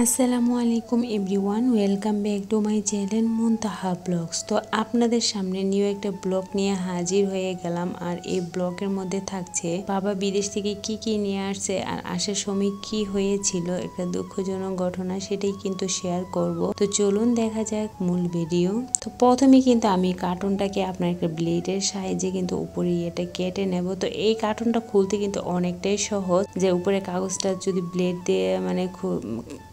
আসসালামু আলাইকুম everyone, welcome back to my channel Muntaha vlogs. তো আপনাদের সামনে নিউ একটা ব্লগ নিয়ে হাজির হয়ে গেলাম। আর এই ব্লগের মধ্যে থাকছে বাবা বিদেশ থেকে কি কি নিয়ে আসছে আর আসার সময় কি হয়েছিল, একটা দুঃখজনক ঘটনা, সেটাই কিন্তু শেয়ার করব। তো চলুন দেখা যাক মূল ভিডিও। তো প্রথমে কিন্তু আমি কার্টুনটাকে আপনার একটা ব্লেডের সাহায্যে কিন্তু উপরে এটা কেটে নেব। তো এই কার্টুনটা খুলতে কিন্তু অনেকটাই সহজ, যে উপরে কাগজটা যদি ব্লেড দিয়ে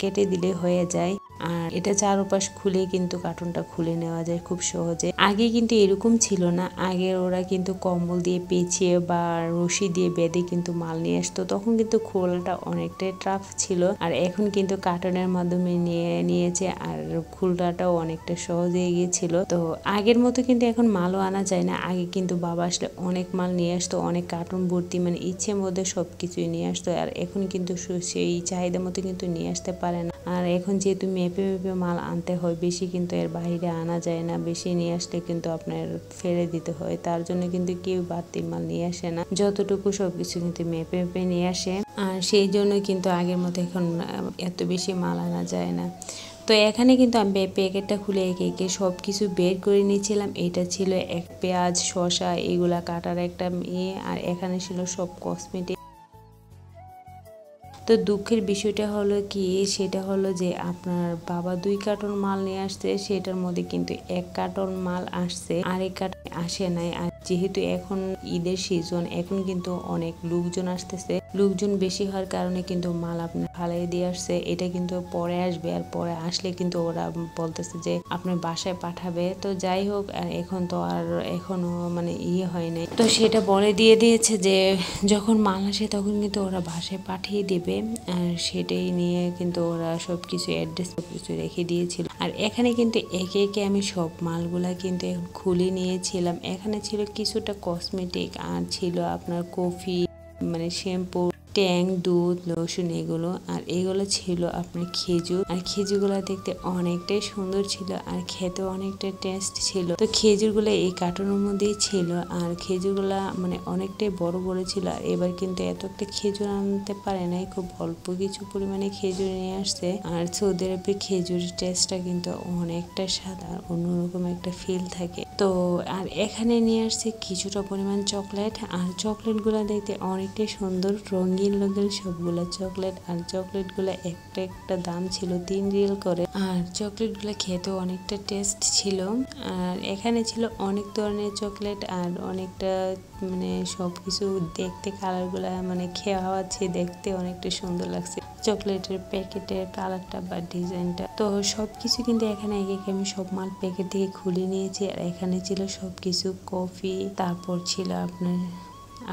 কেটে দিলে হয়ে যায়। আর এটা চারপাশ খুলে কিন্তু কার্টুনটা খুলে নেওয়া যায় খুব সহজে। আগে কিন্তু এরকম ছিল না, আগে ওরা কিন্তু কম্বল দিয়ে পেঁচিয়ে বা রশি দিয়ে বেঁধে কিন্তু মাল নিয়ে আসতো, তখন কিন্তু খোলাটা অনেকটাই টাফ ছিল। আর এখন কিন্তু কার্টুনের মাধ্যমে নিয়েছে আর খোলাটাও অনেকটা সহজ হয়ে গিয়েছিল। তো আগের মতো কিন্তু এখন মালও আনা যায় না। আগে কিন্তু বাবা আসলে অনেক মাল নিয়ে আসতো, অনেক কার্টুন ভর্তি, মানে ইচ্ছে মধ্যে সবকিছুই নিয়ে আসতো। আর এখন কিন্তু সেই চাহিদা মতো কিন্তু নিয়ে আসতে পারে না। আর এখন যেহেতু মেপে মেপে মাল আনতে হয়, বেশি কিন্তু এর বাইরে আনা যায় না। বেশি নিয়ে আসলে কিন্তু আপনার ফেলে দিতে হয়, তার জন্য কিন্তু কেউ বাড়তি মাল নিয়ে আসে না, যতটুকু সবকিছু কিন্তু মেপে মেপে নিয়ে আসে। আর সেই জন্য কিন্তু আগের মতো এখন এত বেশি মাল আনা যায় না। তো এখানে কিন্তু আমি প্যাকেটটা খুলে একে একে সব কিছু বের করে নিয়েছিলাম। এটা ছিল এক পেঁয়াজ, শসা, এগুলা কাটার একটা আর এখানে ছিল সব কসমেটিক। তো দুঃখের বিষয়টা হলো কি, সেটা হলো যে আপনার বাবা 2 কার্টন মাল নিয়ে আসছে, সেটার মধ্যে কিন্তু 1 কার্টন মাল আসছে, আরেক কার্টন আসে নাই। আর যেহেতু এখন ঈদের সিজন, এখন কিন্তু অনেক লোকজন আসতেছে, লোকজন বেশি হওয়ার কারণে কিন্তু মাল আপনার ফালাই দিয়ে আসছে। এটা কিন্তু পরে আসবে, আর পরে আসলে কিন্তু ওরা বলতেছে যে আপনার বাসায় পাঠাবে। তো যাই হোক, আর এখন তো আর এখনো মানে হয় নাই, তো সেটা বলে দিয়েছে যে যখন মাল আসে তখন কিন্তু ওরা বাসায় পাঠিয়ে দেবে। আর সেটাই নিয়ে কিন্তু ওরা সবকিছু অ্যাড্রেস সবকিছু রেখে দিয়েছিল। আর এখানে কিন্তু একে একে আমি সব মালগুলা কিন্তু এখন খুলে নিয়েছিলাম। এখানে ছিল কিছুটা কসমেটিক, আর ছিল আপনার কফি, মানে শ্যাম্পু, ট্যাং, দুধ, লোশন, এগুলো। আর এগুলো ছিল আপনার খেজুর। আর খেজুরগুলো দেখতে অনেকটাই সুন্দর ছিল আর খেতে অনেকটা টেস্ট ছিল। তো খেজুরগুলো এই কার্টুনের মধ্যেই ছিল। আর খেজুরগুলা মানে অনেকটাই বড় বড় ছিল। আর এবার কিন্তু এত একটা খেজুর আনতে পারে নাই, খুব অল্প কিছু পরিমাণে খেজুর নিয়ে আসছে। আর সৌদি আরবে খেজুরের টেস্টটা কিন্তু অনেকটা স্বাদ আর অন্যরকম একটা ফিল থাকে। তো আর এখানে নিয়ে আসছে কিছুটা পরিমাণ চকলেট। আর চকলেটগুলো দেখতে অনেকটাই সুন্দর, রঙিন রঙিন সবগুলো চকলেট। আর চকলেটগুলো একটা একটা দাম ছিল 3 রিয়াল করে। আর চকলেটগুলো খেতেও অনেকটা টেস্ট ছিল। আর এখানে ছিল অনেক ধরনের চকলেট আর অনেকটা মানে সবকিছু দেখতে, কালারগুলা মানে খাওয়াচ্ছে, দেখতে অনেকটা সুন্দর লাগছে চকলেটের প্যাকেটের কালারটা বা ডিজাইনটা। তো সবকিছু কিন্তু এখানে একে একে আমি সব মাল প্যাকেট থেকে খুলে নিয়েছি। আর এখানে ছিল সবকিছু কফি, তারপর ছিল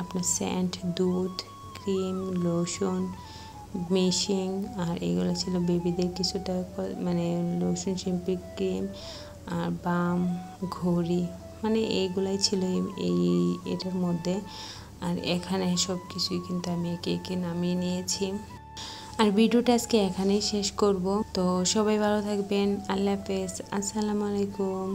আপনার সেন্ট, দুধ, ক্রিম, লোশন, মেশিং। আর এগুলো ছিল বেবিদের কিছুটা মানে লোশন, শ্যাম্পু, ক্রিম আর বাম, ঘড়ি, মানে এইগুলাই ছিল এটার মধ্যে। আর এখানে সব কিছুই কিন্তু আমি একে একে নামিয়ে নিয়েছি। আর ভিডিওটা আজকে এখানেই শেষ করব। তো সবাই ভালো থাকবেন, আল্লাহ হাফেজ, আসসালামু আলাইকুম।